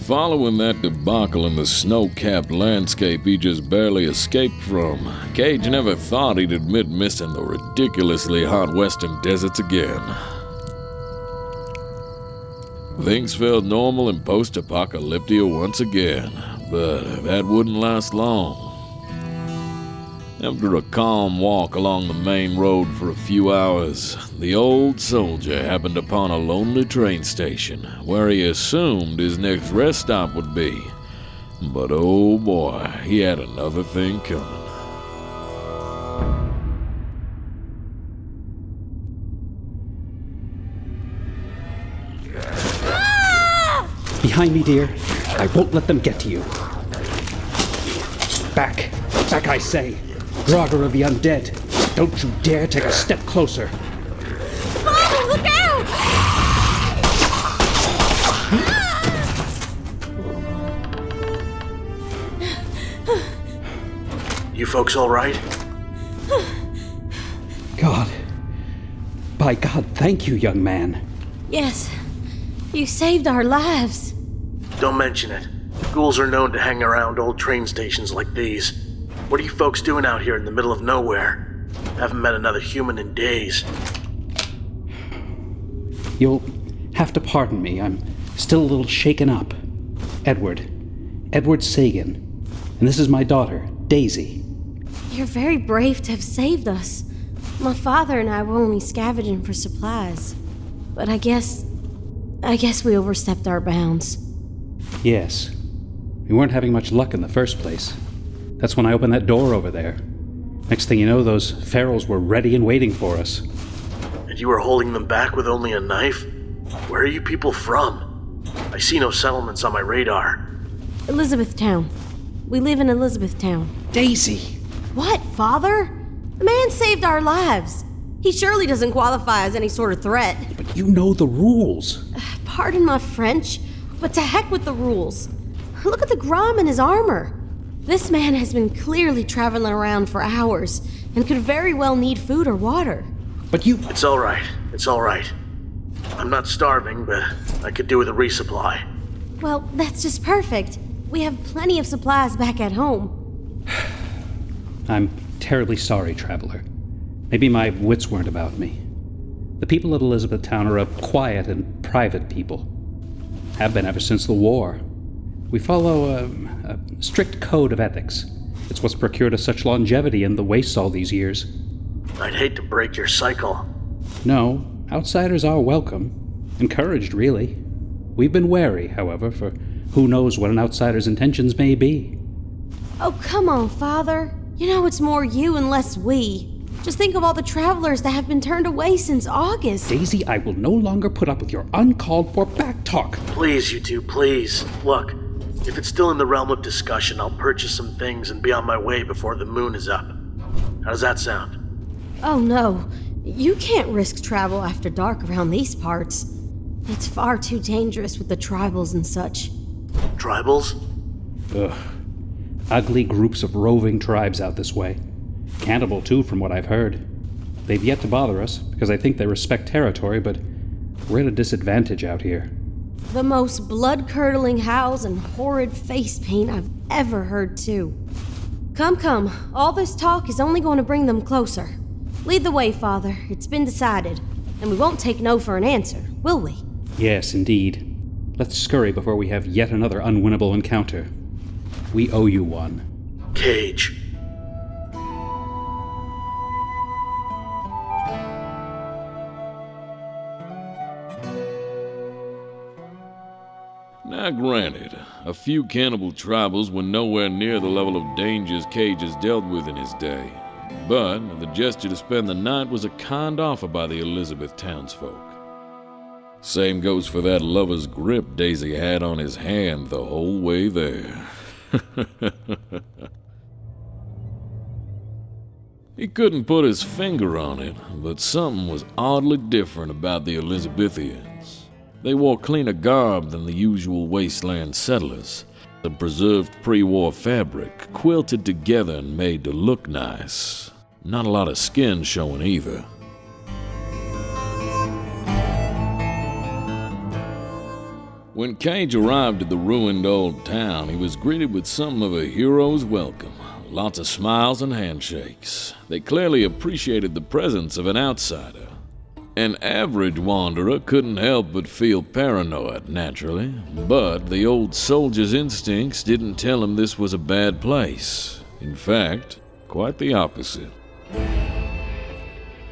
Following that debacle in the snow-capped landscape he just barely escaped from, Cage never thought he'd admit missing the ridiculously hot western deserts again. Things felt normal and post-apocalyptic once again, but that wouldn't last long. After a calm walk along the main road for a few hours, the old soldier happened upon a lonely train station where he assumed his next rest stop would be. But oh boy, he had another thing coming. Behind me, dear. I won't let them get to you. Back. Back, I say. Draugr of the undead. Don't you dare take a step closer. Father, look out! You folks all right? God. By God, thank you, young man. Yes, you saved our lives. Don't mention it. Ghouls are known to hang around old train stations like these. What are you folks doing out here in the middle of nowhere? Haven't met another human in days. You'll have to pardon me. I'm still a little shaken up. Edward Sagan. And this is my daughter, Daisy. You're very brave to have saved us. My father and I were only scavenging for supplies. But I guess we overstepped our bounds. Yes. We weren't having much luck in the first place. That's when I opened that door over there. Next thing you know, those ferals were ready and waiting for us. And you were holding them back with only a knife? Where are you people from? I see no settlements on my radar. Elizabethtown. We live in Elizabethtown. Daisy! What, Father? The man saved our lives. He surely doesn't qualify as any sort of threat. But you know the rules. Pardon my French, but to heck with the rules. Look at the Grom in his armor. This man has been clearly traveling around for hours and could very well need food or water. But you... It's all right. I'm not starving, but I could do with a resupply. Well, that's just perfect. We have plenty of supplies back at home. I'm terribly sorry, traveler. Maybe my wits weren't about me. The people of Elizabethtown are a quiet and private people. Have been ever since the war. We follow a strict code of ethics. It's what's procured us such longevity in the wastes all these years. I'd hate to break your cycle. No, outsiders are welcome. Encouraged, really. We've been wary, however, for who knows what an outsider's intentions may be. Oh, come on, Father. You know it's more you and less we. Just think of all the travelers that have been turned away since August. Daisy, I will no longer put up with your uncalled-for back-talk. Please, you two, please. Look, if it's still in the realm of discussion, I'll purchase some things and be on my way before the moon is up. How does that sound? Oh, no. You can't risk travel after dark around these parts. It's far too dangerous with the tribals and such. Tribals? Ugh. Ugly groups of roving tribes out this way. Cannibal, too, from what I've heard. They've yet to bother us, because I think they respect territory, but we're at a disadvantage out here. The most blood-curdling howls and horrid face paint I've ever heard, too. Come. All this talk is only going to bring them closer. Lead the way, Father. It's been decided. And we won't take no for an answer, will we? Yes, indeed. Let's scurry before we have yet another unwinnable encounter. We owe you one. Cage. Now granted, a few cannibal tribals were nowhere near the level of dangers Cage has dealt with in his day, but the gesture to spend the night was a kind offer by the Elizabeth townsfolk. Same goes for that lover's grip Daisy had on his hand the whole way there. He couldn't put his finger on it, but something was oddly different about the Elizabethians. They wore cleaner garb than the usual wasteland settlers, the preserved pre-war fabric, quilted together and made to look nice. Not a lot of skin showing either. When Cage arrived at the ruined old town, he was greeted with something of a hero's welcome. Lots of smiles and handshakes. They clearly appreciated the presence of an outsider. An average wanderer couldn't help but feel paranoid, naturally, but the old soldier's instincts didn't tell him this was a bad place. In fact, quite the opposite.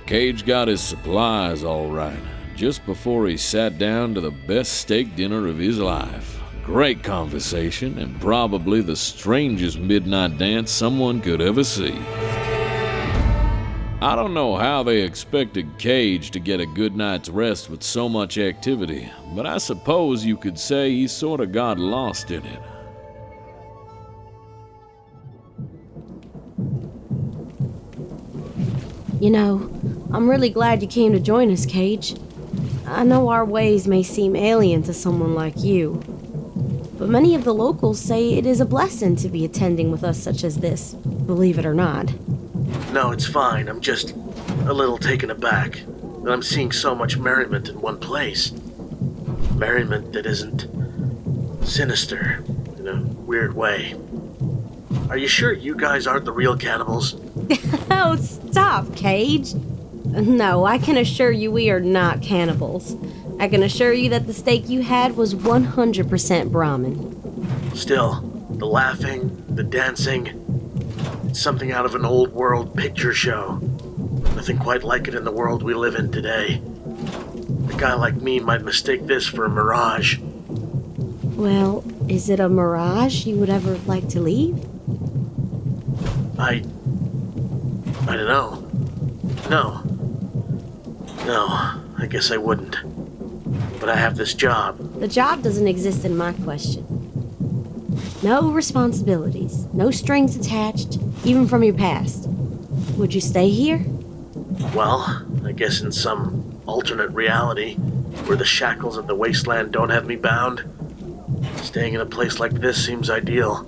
Cage got his supplies all right, just before he sat down to the best steak dinner of his life. Great conversation, and probably the strangest midnight dance someone could ever see. I don't know how they expected Cage to get a good night's rest with so much activity, but I suppose you could say he sort of got lost in it. You know, I'm really glad you came to join us, Cage. I know our ways may seem alien to someone like you, but many of the locals say it is a blessing to be attending with us such as this, believe it or not. No, it's fine. I'm just a little taken aback that I'm seeing so much merriment in one place. Merriment that isn't sinister in a weird way. Are you sure you guys aren't the real cannibals? Oh, stop, Cage. No, I can assure you we are not cannibals. I can assure you that the steak you had was 100% Brahmin. Still, the laughing, the dancing, it's something out of an old world picture show. Nothing quite like it in the world we live in today. A guy like me might mistake this for a mirage. Well, is it a mirage you would ever like to leave? I don't know. No, I guess I wouldn't. But I have this job. The job doesn't exist in my question. No responsibilities, no strings attached, even from your past. Would you stay here? Well, I guess in some alternate reality, where the shackles of the wasteland don't have me bound, staying in a place like this seems ideal.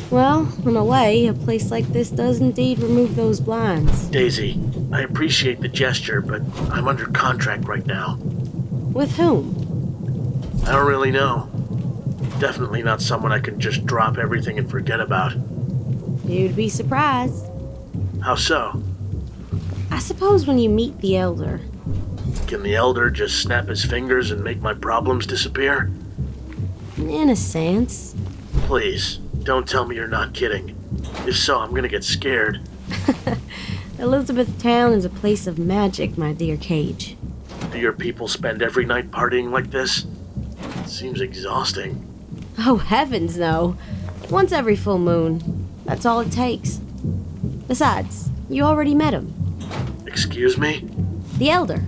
Well, in a way, a place like this does indeed remove those blinds. Daisy, I appreciate the gesture, but I'm under contract right now. With whom? I don't really know. Definitely not someone I can just drop everything and forget about. You'd be surprised. How so? I suppose when you meet the Elder. Can the Elder just snap his fingers and make my problems disappear? In a sense. Please, don't tell me you're not kidding. If so, I'm gonna get scared. Elizabethtown is a place of magic, my dear Cage. Do your people spend every night partying like this? It seems exhausting. Oh, heavens, no. Once every full moon. That's all it takes. Besides, you already met him. Excuse me? The Elder.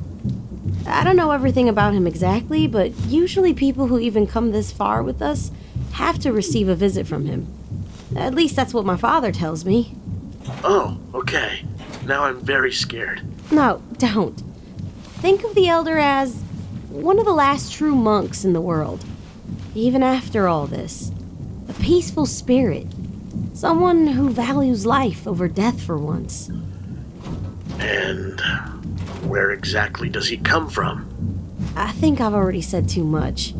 I don't know everything about him exactly, but usually people who even come this far with us have to receive a visit from him. At least that's what my father tells me. Oh, okay. Now I'm very scared. No, don't. Think of the Elder as one of the last true monks in the world. Even after all this. A peaceful spirit. Someone who values life over death for once. And where exactly does he come from? I think I've already said too much.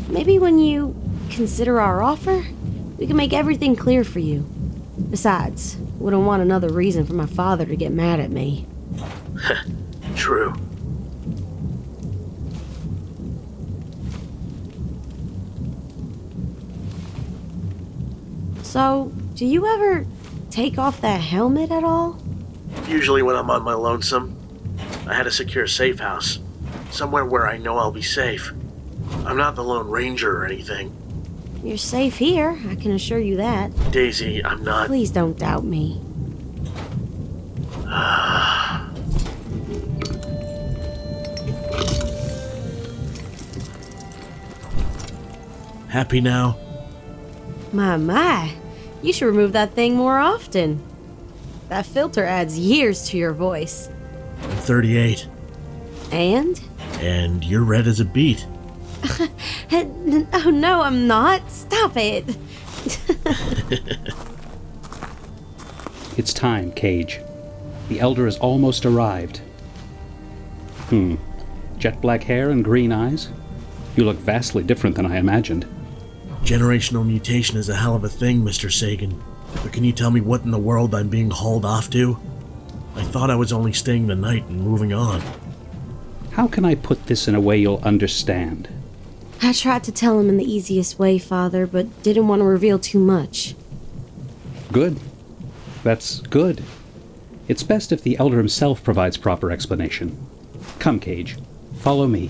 Maybe when you consider our offer, we can make everything clear for you. Besides, wouldn't want another reason for my father to get mad at me. True. So, do you ever take off that helmet at all? Usually when I'm on my lonesome, I had a secure safe house. Somewhere where I know I'll be safe. I'm not the Lone Ranger or anything. You're safe here, I can assure you that. Daisy, I'm not... Please don't doubt me. Happy now? My. You should remove that thing more often. That filter adds years to your voice. I'm 38. And? And you're red as a beet. Oh no, I'm not. Stop it. It's time, Cage. The Elder has almost arrived. Jet black hair and green eyes? You look vastly different than I imagined. Generational mutation is a hell of a thing, Mr. Sagan. But can you tell me what in the world I'm being hauled off to? I thought I was only staying the night and moving on. How can I put this in a way you'll understand? I tried to tell him in the easiest way, Father, but didn't want to reveal too much. Good. That's good. It's best if the Elder himself provides proper explanation. Come, Cage. Follow me.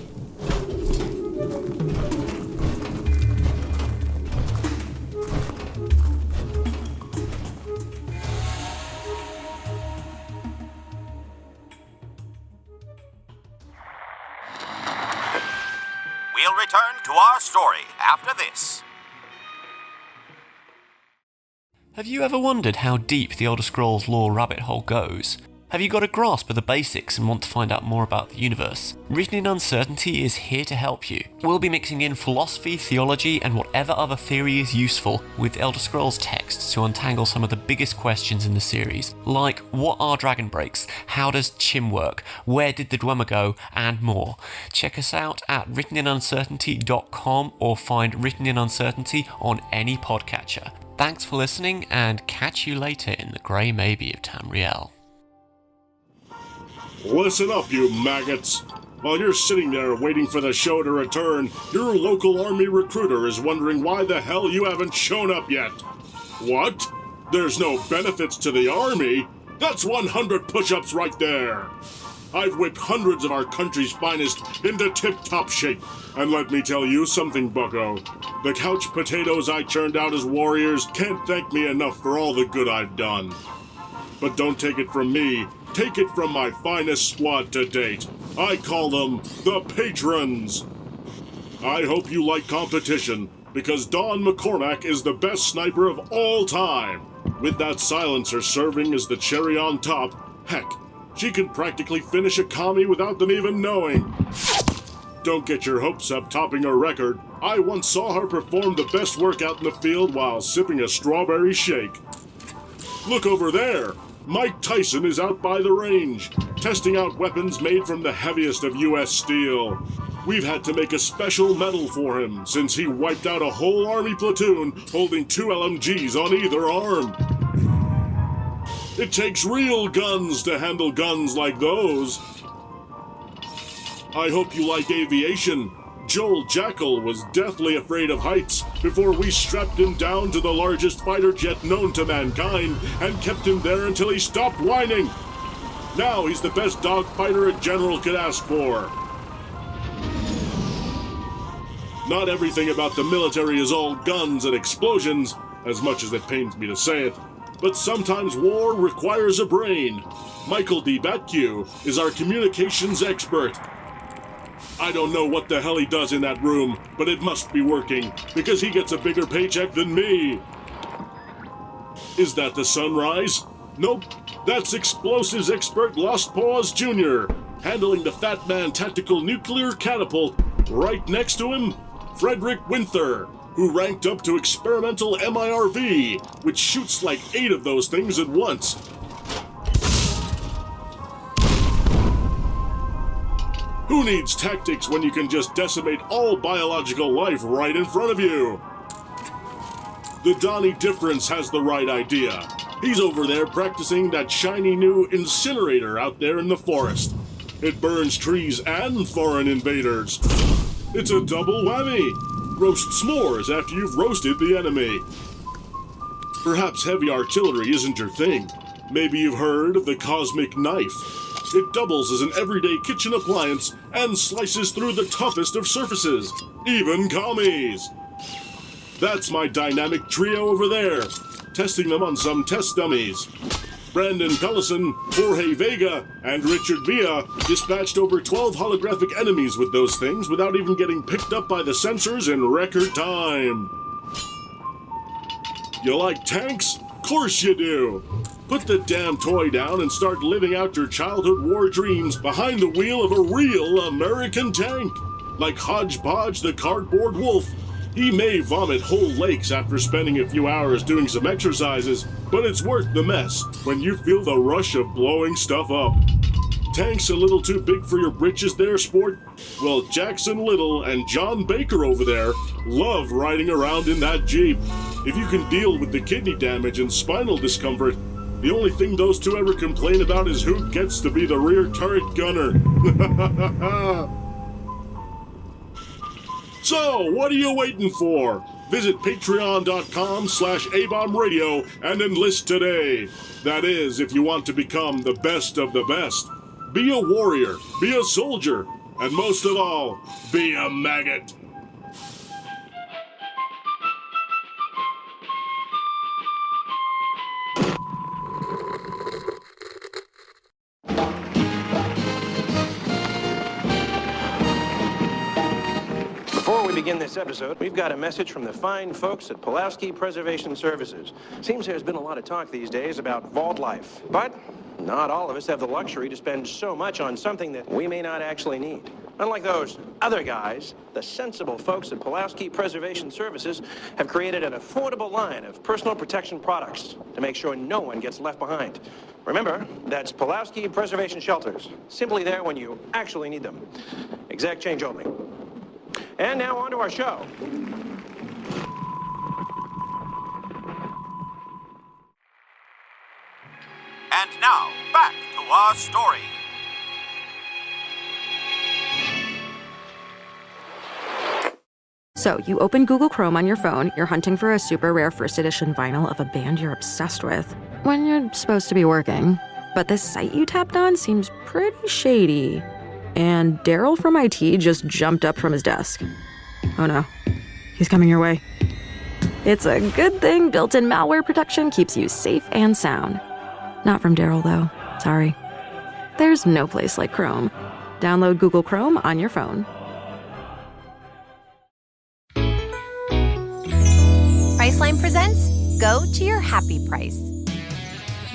We'll return to our story after this. Have you ever wondered how deep the Elder Scrolls lore rabbit hole goes? Have you got a grasp of the basics and want to find out more about the universe? Written in Uncertainty is here to help you. We'll be mixing in philosophy, theology, and whatever other theory is useful with Elder Scrolls texts to untangle some of the biggest questions in the series, like what are dragon breaks, how does Chim work, where did the Dwemer go, and more. Check us out at writteninuncertainty.com or find Written in Uncertainty on any podcatcher. Thanks for listening, and catch you later in the Grey Maybe of Tamriel. Listen up, you maggots. While you're sitting there waiting for the show to return, your local army recruiter is wondering why the hell you haven't shown up yet. What? There's no benefits to the army? That's 100 push-ups right there. I've whipped hundreds of our country's finest into tip-top shape. And let me tell you something, bucko. The couch potatoes I churned out as warriors can't thank me enough for all the good I've done. But don't take it from me. Take it from my finest squad to date. I call them the Patrons. I hope you like competition, because Dawn McCormack is the best sniper of all time. With that silencer serving as the cherry on top, heck, she can practically finish a commie without them even knowing. Don't get your hopes up topping her record. I once saw her perform the best workout in the field while sipping a strawberry shake. Look over there! Mike Tyson is out by the range, testing out weapons made from the heaviest of U.S. steel. We've had to make a special medal for him, since he wiped out a whole army platoon holding 2 LMGs on either arm. It takes real guns to handle guns like those. I hope you like aviation. Joel Jackal was deathly afraid of heights before we strapped him down to the largest fighter jet known to mankind and kept him there until he stopped whining. Now he's the best dogfighter a general could ask for. Not everything about the military is all guns and explosions, as much as it pains me to say it, but sometimes war requires a brain. Michael D. Batque is our communications expert. I don't know what the hell he does in that room, but it must be working, because he gets a bigger paycheck than me. Is that the Sunrise? Nope, that's explosives expert Lost Paws Jr., handling the Fat Man tactical nuclear catapult. Right next to him, Frederick Winther, who ranked up to experimental MIRV, which shoots like 8 of those things at once. Who needs tactics when you can just decimate all biological life right in front of you? The Donnie Difference has the right idea. He's over there practicing that shiny new incinerator out there in the forest. It burns trees and foreign invaders. It's a double whammy. Roast s'mores after you've roasted the enemy. Perhaps heavy artillery isn't your thing. Maybe you've heard of the cosmic knife. It doubles as an everyday kitchen appliance and slices through the toughest of surfaces, even commies. That's my dynamic trio over there, testing them on some test dummies. Brandon Pellison, Jorge Vega, and Richard Villa dispatched over 12 holographic enemies with those things without even getting picked up by the sensors in record time. You like tanks? Course you do. Put the damn toy down and start living out your childhood war dreams behind the wheel of a real American tank. Like Hodgepodge the Cardboard Wolf. He may vomit whole lakes after spending a few hours doing some exercises, but it's worth the mess when you feel the rush of blowing stuff up. Tank's a little too big for your britches there, sport? Well, Jackson Little and John Baker over there love riding around in that Jeep. If you can deal with the kidney damage and spinal discomfort, the only thing those two ever complain about is who gets to be the rear turret gunner. So, what are you waiting for? Visit patreon.com/ABOMRadio and enlist today. That is, if you want to become the best of the best. Be a warrior, be a soldier, and most of all, be a maggot. Before we begin this episode, we've got a message from the fine folks at Pulaski Preservation Services. Seems there's been a lot of talk these days about vault life, but not all of us have the luxury to spend so much on something that we may not actually need. Unlike those other guys, the sensible folks at Pulaski Preservation Services have created an affordable line of personal protection products to make sure no one gets left behind. Remember, that's Pulaski Preservation Shelters, simply there when you actually need them. Exact change only. And now on to our show. And now, back to our story. So, you open Google Chrome on your phone, you're hunting for a super rare first edition vinyl of a band you're obsessed with, when you're supposed to be working. But this site you tapped on seems pretty shady. And Daryl from IT just jumped up from his desk. Oh no, he's coming your way. It's a good thing built-in malware protection keeps you safe and sound. Not from Daryl, though. Sorry. There's no place like Chrome. Download Google Chrome on your phone. Priceline presents Go to Your Happy Price.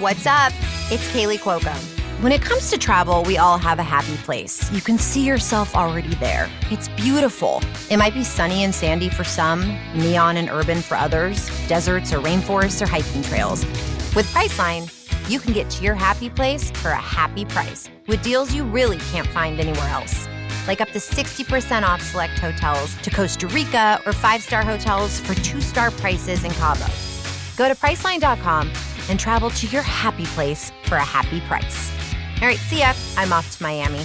What's up? It's Kaylee Cuoco. When it comes to travel, we all have a happy place. You can see yourself already there. It's beautiful. It might be sunny and sandy for some, neon and urban for others, deserts or rainforests or hiking trails. With Priceline, you can get to your happy place for a happy price with deals you really can't find anywhere else. Like up to 60% off select hotels to Costa Rica or 5-star hotels for 2-star prices in Cabo. Go to Priceline.com and travel to your happy place for a happy price. All right, see ya. I'm off to Miami.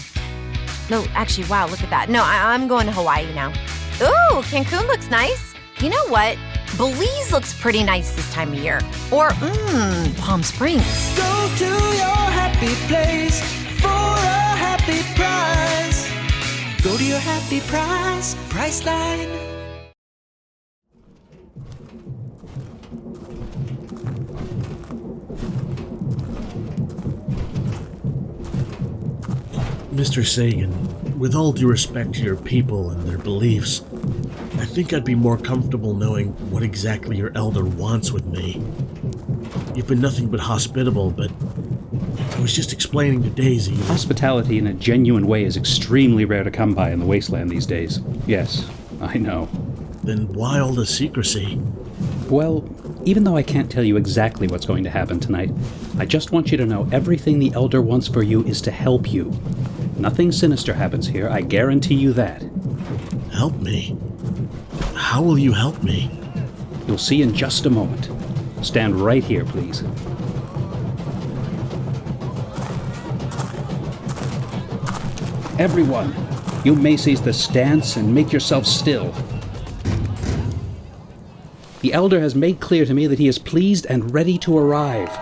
No, actually, wow, look at that. No, I'm going to Hawaii now. Ooh, Cancun looks nice. You know what? Belize looks pretty nice this time of year. Or, Palm Springs. Go to your happy place for a happy price. Go to your happy price, Priceline. Mr. Sagan, with all due respect to your people and their beliefs, I think I'd be more comfortable knowing what exactly your elder wants with me. You've been nothing but hospitable, but I was just explaining to Daisy that... Hospitality in a genuine way is extremely rare to come by in the wasteland these days. Yes, I know. Then why all the secrecy? Well, even though I can't tell you exactly what's going to happen tonight, I just want you to know everything the Elder wants for you is to help you. Nothing sinister happens here, I guarantee you that. Help me? How will you help me? You'll see in just a moment. Stand right here, please. Everyone, you may seize the stance and make yourselves still. The Elder has made clear to me that he is pleased and ready to arrive.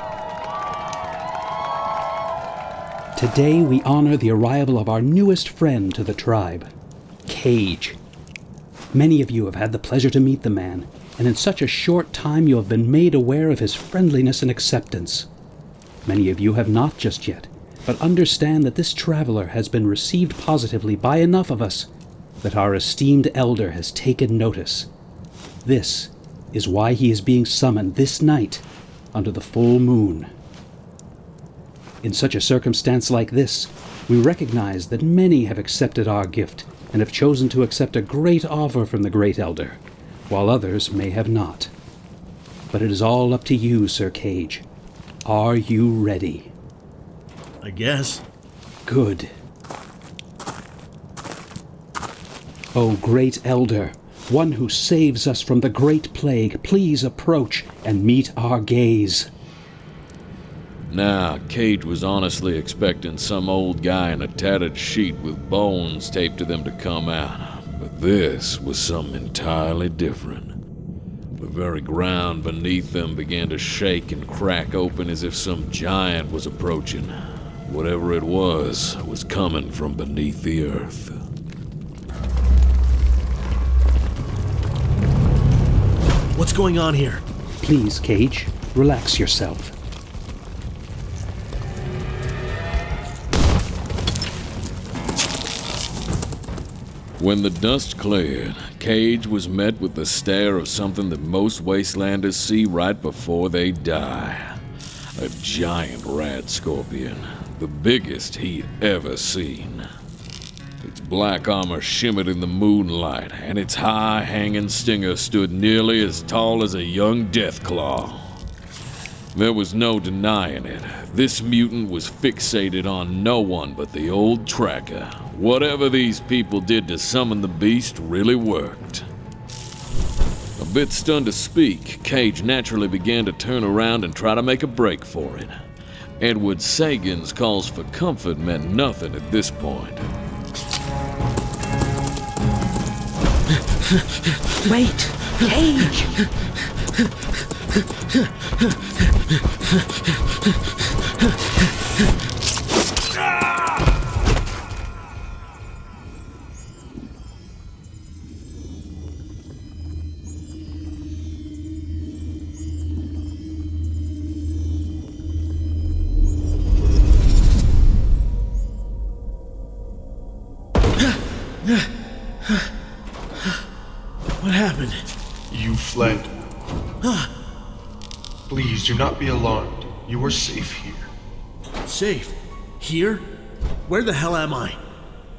Today we honor the arrival of our newest friend to the tribe, Cage. Many of you have had the pleasure to meet the man, and in such a short time you have been made aware of his friendliness and acceptance. Many of you have not just yet, but understand that this traveler has been received positively by enough of us that our esteemed Elder has taken notice. This is why he is being summoned this night under the full moon. In such a circumstance like this, we recognize that many have accepted our gift and have chosen to accept a great offer from the Great Elder, while others may have not. But it is all up to you, Sir Cage. Are you ready? I guess. good. O great elder, one who saves us from the great plague, please approach and meet our gaze. Now, Cage was honestly expecting some old guy in a tattered sheet with bones taped to them to come out, but this was something entirely different. The very ground beneath them began to shake and crack open as if some giant was approaching. Whatever it was coming from beneath the earth. What's going on here? Please, Cage, relax yourself. When the dust cleared, Cage was met with the stare of something that most wastelanders see right before they die. A giant rat scorpion, the biggest he'd ever seen. Its black armor shimmered in the moonlight, and its high-hanging stinger stood nearly as tall as a young Deathclaw. There was no denying it. This mutant was fixated on no one but the old tracker. Whatever these people did to summon the beast really worked. A bit stunned to speak, Cage naturally began to turn around and try to make a break for it. Edward Sagan's calls for comfort meant nothing at this point. Wait, Cage! What happened? You fled. Please do not be alarmed. You are safe here. Safe? Here? Where the hell am I?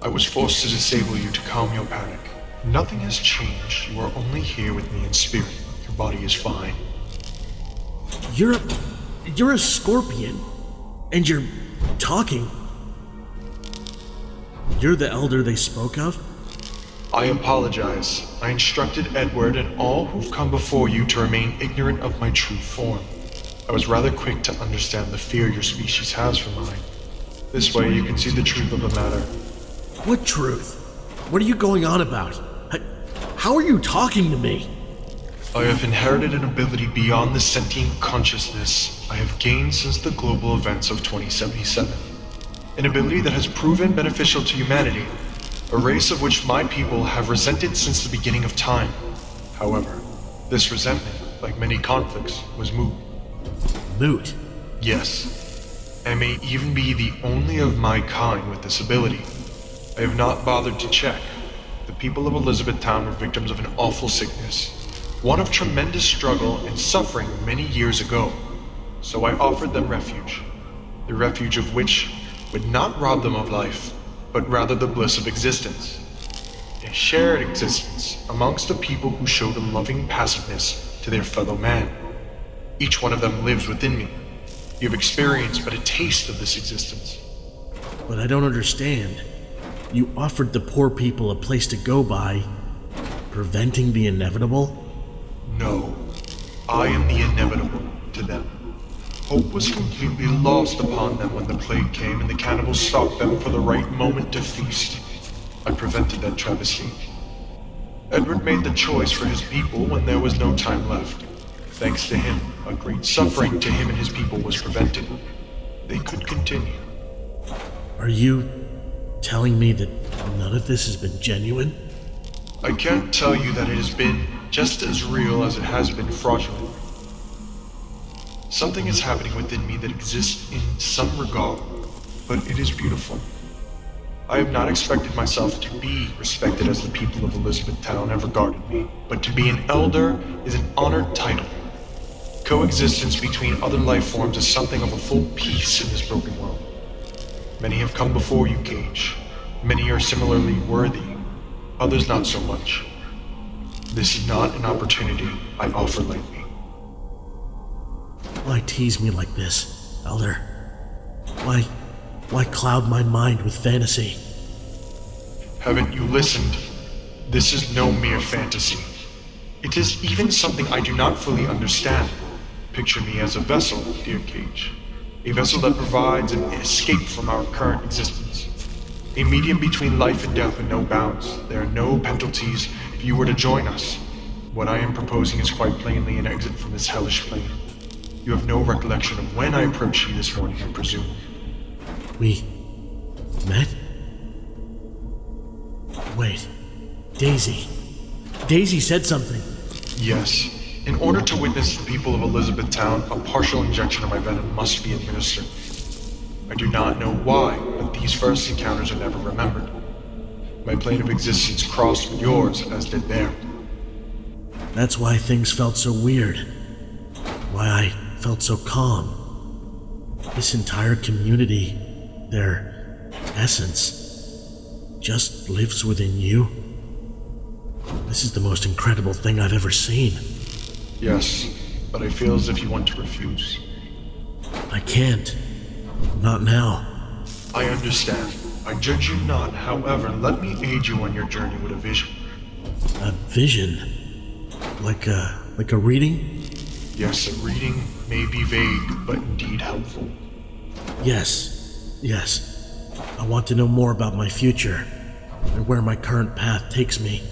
I was forced to disable you to calm your panic. Nothing has changed. You are only here with me in spirit. Your body is fine. You're a scorpion. And you're talking. You're the elder they spoke of? I apologize. I instructed Edward and all who've come before you to remain ignorant of my true form. I was rather quick to understand the fear your species has for mine. This way you can see the truth of the matter. What truth? What are you going on about? How are you talking to me? I have inherited an ability beyond the sentient consciousness I have gained since the global events of 2077. An ability that has proven beneficial to humanity, a race of which my people have resented since the beginning of time. However, this resentment, like many conflicts, was moot. Moot? Yes. I may even be the only of my kind with this ability. I have not bothered to check. The people of Elizabethtown were victims of an awful sickness, one of tremendous struggle and suffering many years ago. So I offered them refuge, the refuge of which would not rob them of life, but rather the bliss of existence. A shared existence amongst a people who showed a loving passiveness to their fellow man. Each one of them lives within me. You have experienced but a taste of this existence. But I don't understand. You offered the poor people a place to go by, preventing the inevitable? No. I am the inevitable to them. Hope was completely lost upon them when the plague came and the cannibals stalked them for the right moment to feast. I prevented that travesty. Edward made the choice for his people when there was no time left. Thanks to him, a great suffering to him and his people was prevented. They could continue. Are you telling me that none of this has been genuine? I can't tell you that it has been just as real as it has been fraudulent. Something is happening within me that exists in some regard, but it is beautiful. I have not expected myself to be respected as the people of Elizabethtown have regarded me, but to be an elder is an honored title. Coexistence between other life forms is something of a full peace in this broken world. Many have come before you, Cage. Many are similarly worthy, others not so much. This is not an opportunity I offer lightly. Why tease me like this, Elder? Why Why cloud my mind with fantasy? Haven't you listened? This is no mere fantasy. It is even something I do not fully understand. Picture me as a vessel, dear Cage. A vessel that provides an escape from our current existence. A medium between life and death with no bounds. There are no penalties if you were to join us. What I am proposing is quite plainly an exit from this hellish plane. You have no recollection of when I approached you this morning, I presume. We met? Wait, Daisy. Daisy said something. Yes. In order to witness the people of Elizabethtown, a partial injection of my venom must be administered. I do not know why, but these first encounters are never remembered. My plane of existence crossed with yours, as did theirs. That's why things felt so weird. Why I felt so calm. This entire community, their essence, just lives within you. This is the most incredible thing I've ever seen. Yes, but I feel as if you want to refuse. I can't. Not now. I understand. I judge you not. However, let me aid you on your journey with a vision. A vision? Like a reading? Yes, a reading may be vague, but indeed helpful. Yes. I want to know more about my future and where my current path takes me.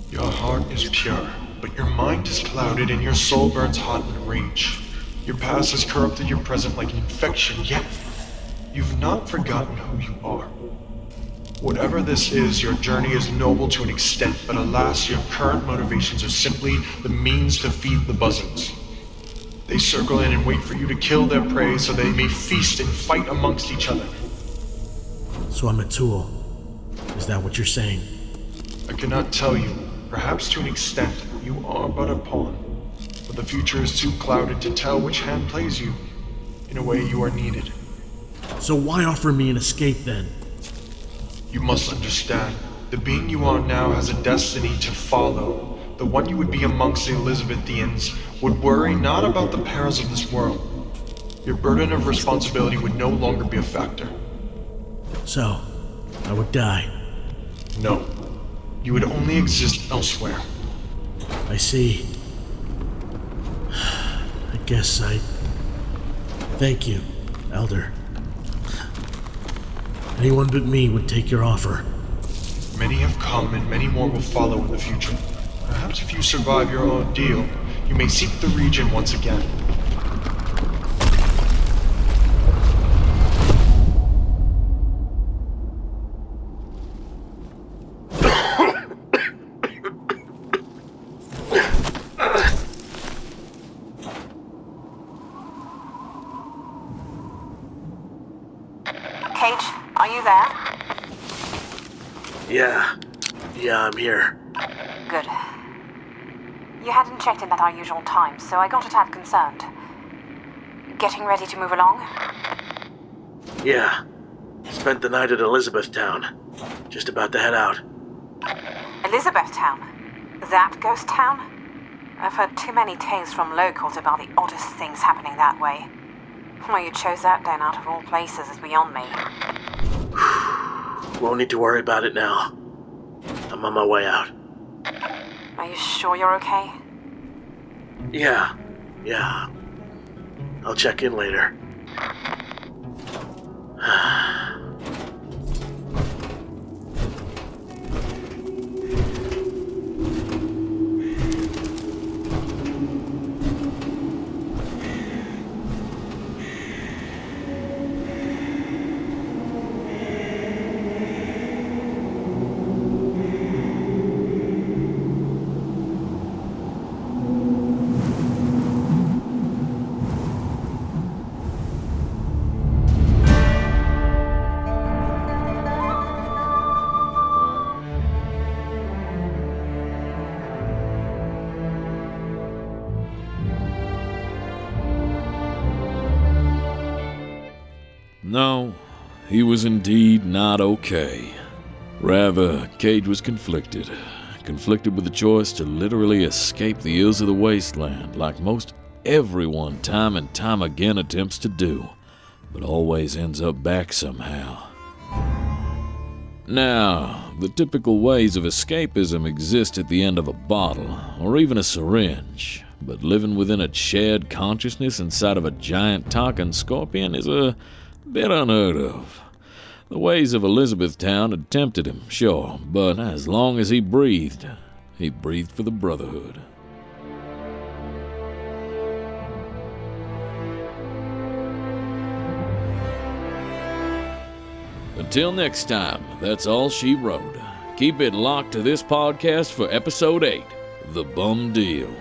Your heart is pure, but your mind is clouded and your soul burns hot with rage. Your past has corrupted your present like an infection, yet you've not forgotten who you are. Whatever this is, your journey is noble to an extent, but alas, your current motivations are simply the means to feed the buzzards. They circle in and wait for you to kill their prey so they may feast and fight amongst each other. So I'm a tool. Is that what you're saying? I cannot tell you. Perhaps to an extent, you are but a pawn. But the future is too clouded to tell which hand plays you. In a way, you are needed. So why offer me an escape then? You must understand, the being you are now has a destiny to follow. The one you would be amongst the Elizabethans would worry not about the perils of this world. Your burden of responsibility would no longer be a factor. So, I would die. No. You would only exist elsewhere. I see. I guess I... Thank you, Elder. Anyone but me would take your offer. Many have come and many more will follow in the future. Perhaps if you survive your ordeal, you may seek the region once again. Cage, are you there? Yeah, I'm here. Good. You hadn't checked in at our usual time, so I got a tad concerned. Getting ready to move along? Yeah. Spent the night at Elizabethtown. Just about to head out. Elizabethtown? That ghost town? I've heard too many tales from locals about the oddest things happening that way. Why you chose that den out of all places is beyond me. Won't need to worry about it now. I'm on my way out. Are you sure you're okay? Yeah. I'll check in later. No, he was indeed not okay. Rather, Cage was conflicted. conflicted with the choice to literally escape the ills of the wasteland, like most everyone time and time again attempts to do, but always ends up back somehow. Now, the typical ways of escapism exist at the end of a bottle, or even a syringe, but living within a shared consciousness inside of a giant talking scorpion is a bit unheard of. The ways of Elizabethtown had tempted him, sure, but as long as he breathed for the Brotherhood. Until next time, that's all she wrote. Keep it locked to this podcast for episode 8, The Bum Deal.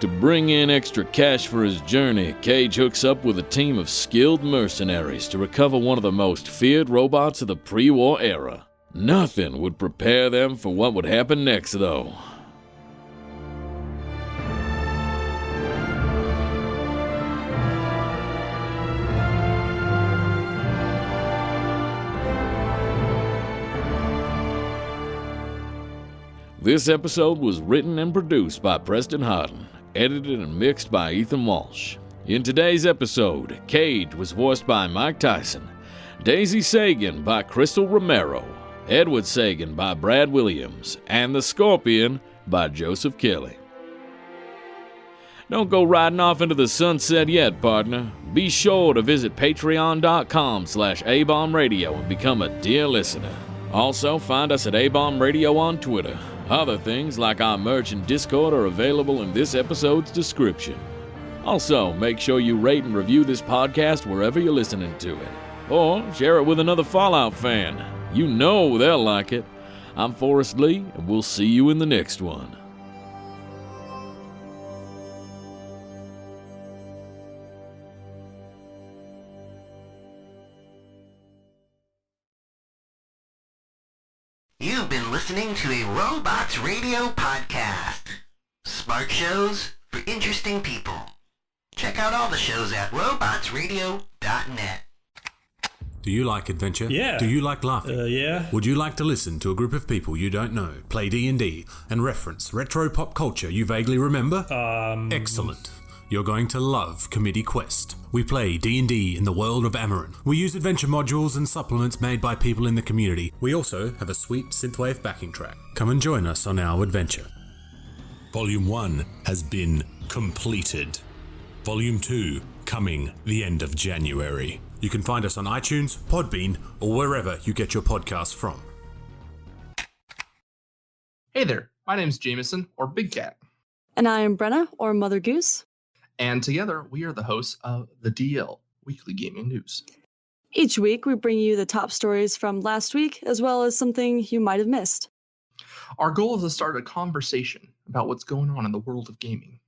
To bring in extra cash for his journey, Cage hooks up with a team of skilled mercenaries to recover one of the most feared robots of the pre-war era. Nothing would prepare them for what would happen next, though. This episode was written and produced by Preston Harden, edited and mixed by Ethan Walsh. In today's episode, Cage was voiced by Mike Tyson, Daisy Sagan by Crystal Romero, Edward Sagan by Brad Williams, and the Scorpion by Joseph Kelly. Don't go riding off into the sunset yet, partner. Be sure to visit patreon.com/ABombRadio and become a dear listener. Also, find us at A-Bomb Radio on Twitter. Other things like our merch and Discord are available in this episode's description. Also, make sure you rate and review this podcast wherever you're listening to it. Or share it with another Fallout fan. You know they'll like it. I'm Forrest Lee, and we'll see you in the next one. You've been listening to a Robots Radio podcast. Smart shows for interesting people. Check out all the shows at robotsradio.net. Do you like adventure? Yeah. Do you like laughing? Yeah. Would you like to listen to a group of people you don't know play D&D and reference retro pop culture you vaguely remember? Excellent. You're going to love Committee Quest. We play D&D in the world of Amarin. We use adventure modules and supplements made by people in the community. We also have a sweet synthwave backing track. Come and join us on our adventure. Volume 1 has been completed. Volume 2 coming the end of January. You can find us on iTunes, Podbean, or wherever you get your podcasts from. Hey there, my name's Jameson, or Big Cat. And I am Brenna, or Mother Goose. And together, we are the hosts of the DL, Weekly Gaming News. Each week, we bring you the top stories from last week, as well as something you might have missed. Our goal is to start a conversation about what's going on in the world of gaming.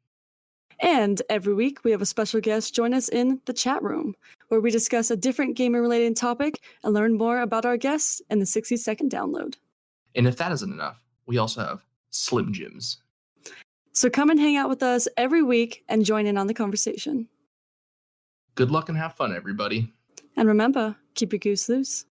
And every week, we have a special guest join us in the chat room, where we discuss a different gaming-related topic and learn more about our guests in the 60-second download. And if that isn't enough, we also have Slim Jims. So come and hang out with us every week and join in on the conversation. Good luck and have fun, everybody. And remember, keep your goose loose.